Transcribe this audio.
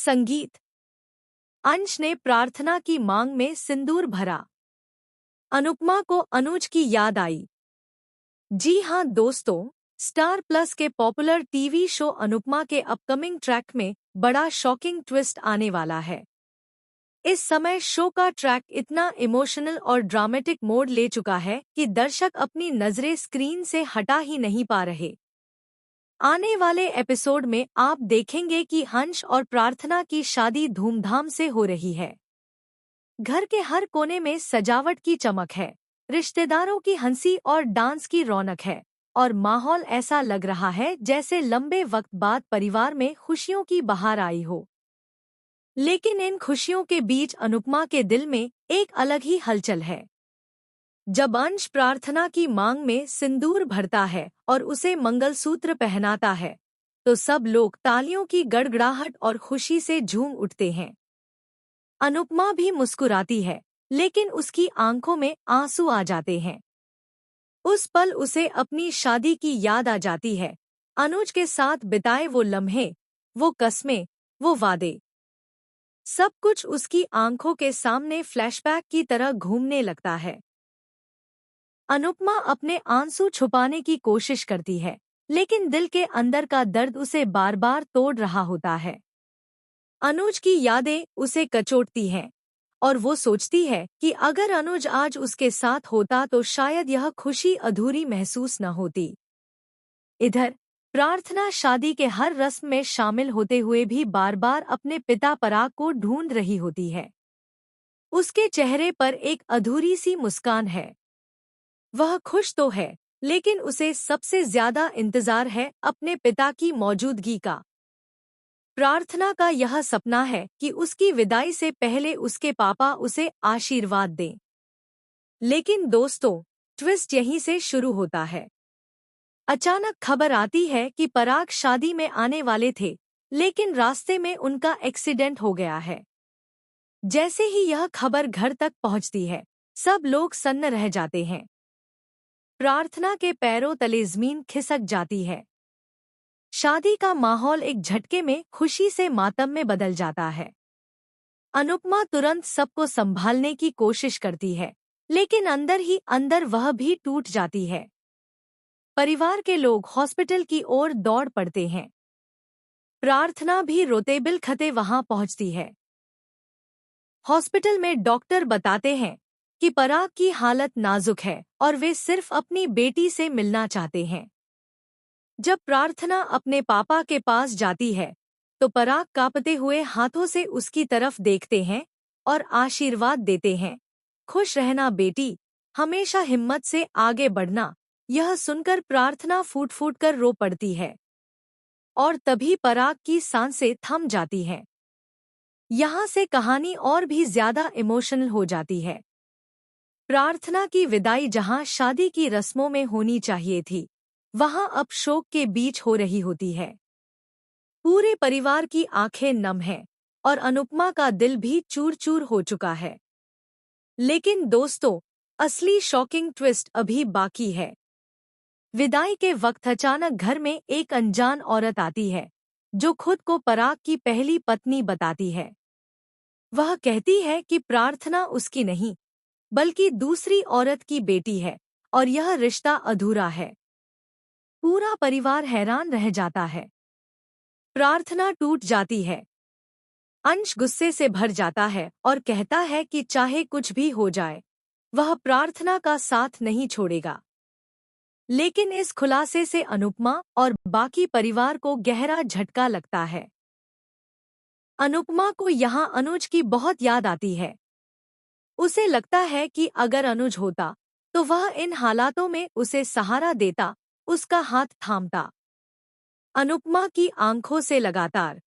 संगीत। अंश ने प्रार्थना की मांग में सिंदूर भरा। अनुपमा को अनुज की याद आई। जी हाँ दोस्तों, स्टार प्लस के पॉपुलर टीवी शो अनुपमा के अपकमिंग ट्रैक में बड़ा शॉकिंग ट्विस्ट आने वाला है। इस समय शो का ट्रैक इतना इमोशनल और ड्रामेटिक मोड ले चुका है कि दर्शक अपनी नजरें स्क्रीन से हटा ही नहीं पा रहे। आने वाले एपिसोड में आप देखेंगे कि अंश और प्रार्थना की शादी धूमधाम से हो रही है। घर के हर कोने में सजावट की चमक है, रिश्तेदारों की हंसी और डांस की रौनक है, और माहौल ऐसा लग रहा है जैसे लंबे वक्त बाद परिवार में खुशियों की बहार आई हो। लेकिन इन खुशियों के बीच अनुपमा के दिल में एक अलग ही हलचल है। जब अंश प्रार्थना की मांग में सिंदूर भरता है और उसे मंगलसूत्र पहनाता है, तो सब लोग तालियों की गड़गड़ाहट और खुशी से झूम उठते हैं। अनुपमा भी मुस्कुराती है, लेकिन उसकी आंखों में आंसू आ जाते हैं। उस पल उसे अपनी शादी की याद आ जाती है, अनुज के साथ बिताए वो लम्हे, वो कस्में, वो वादे। सब कुछ उसकी आंखों के सामने फ्लैशबैक की तरह घूमने लगता है। अनुपमा अपने आंसू छुपाने की कोशिश करती है, लेकिन दिल के अंदर का दर्द उसे बार बार तोड़ रहा होता है। अनुज की यादें उसे कचोटती हैं, और वो सोचती है कि अगर अनुज आज उसके साथ होता तो शायद यह खुशी अधूरी महसूस न होती। इधर प्रार्थना शादी के हर रस्म में शामिल होते हुए भी बार बार अपने पिता पराग को ढूंढ रही होती है। उसके चेहरे पर एक अधूरी सी मुस्कान है। वह खुश तो है, लेकिन उसे सबसे ज्यादा इंतजार है अपने पिता की मौजूदगी का। प्रार्थना का यह सपना है कि उसकी विदाई से पहले उसके पापा उसे आशीर्वाद दें। लेकिन दोस्तों, ट्विस्ट यहीं से शुरू होता है। अचानक खबर आती है कि पराग शादी में आने वाले थे, लेकिन रास्ते में उनका एक्सीडेंट हो गया है। जैसे ही यह खबर घर तक पहुंचती है, सब लोग सन्न रह जाते हैं। प्रार्थना के पैरों तले जमीन खिसक जाती है। शादी का माहौल एक झटके में खुशी से मातम में बदल जाता है। अनुपमा तुरंत सबको संभालने की कोशिश करती है, लेकिन अंदर ही अंदर वह भी टूट जाती है। परिवार के लोग हॉस्पिटल की ओर दौड़ पड़ते हैं। प्रार्थना भी रोते बिलखते वहां पहुंचती है। हॉस्पिटल में डॉक्टर बताते हैं कि पराग की हालत नाजुक है और वे सिर्फ अपनी बेटी से मिलना चाहते हैं। जब प्रार्थना अपने पापा के पास जाती है, तो पराग कांपते हुए हाथों से उसकी तरफ देखते हैं और आशीर्वाद देते हैं। खुश रहना बेटी, हमेशा हिम्मत से आगे बढ़ना। यह सुनकर प्रार्थना फूट फूट कर रो पड़ती है, और तभी पराग की सांसें थम जाती हैं। यहाँ से कहानी और भी ज्यादा इमोशनल हो जाती है। प्रार्थना की विदाई जहाँ शादी की रस्मों में होनी चाहिए थी, वहाँ अब शोक के बीच हो रही होती है। पूरे परिवार की आंखें नम हैं, और अनुपमा का दिल भी चूर चूर हो चुका है। लेकिन दोस्तों, असली शॉकिंग ट्विस्ट अभी बाकी है। विदाई के वक्त अचानक घर में एक अनजान औरत आती है, जो खुद को पराग की पहली पत्नी बताती है। वह कहती है कि प्रार्थना उसकी नहीं, बल्कि दूसरी औरत की बेटी है, और यह रिश्ता अधूरा है। पूरा परिवार हैरान रह जाता है। प्रार्थना टूट जाती है। अंश गुस्से से भर जाता है और कहता है कि चाहे कुछ भी हो जाए, वह प्रार्थना का साथ नहीं छोड़ेगा। लेकिन इस खुलासे से अनुपमा और बाकी परिवार को गहरा झटका लगता है। अनुपमा को यहाँ अनुज की बहुत याद आती है। उसे लगता है कि अगर अनुज होता, तो वह इन हालातों में उसे सहारा देता, उसका हाथ थामता। अनुपमा की आंखों से लगातार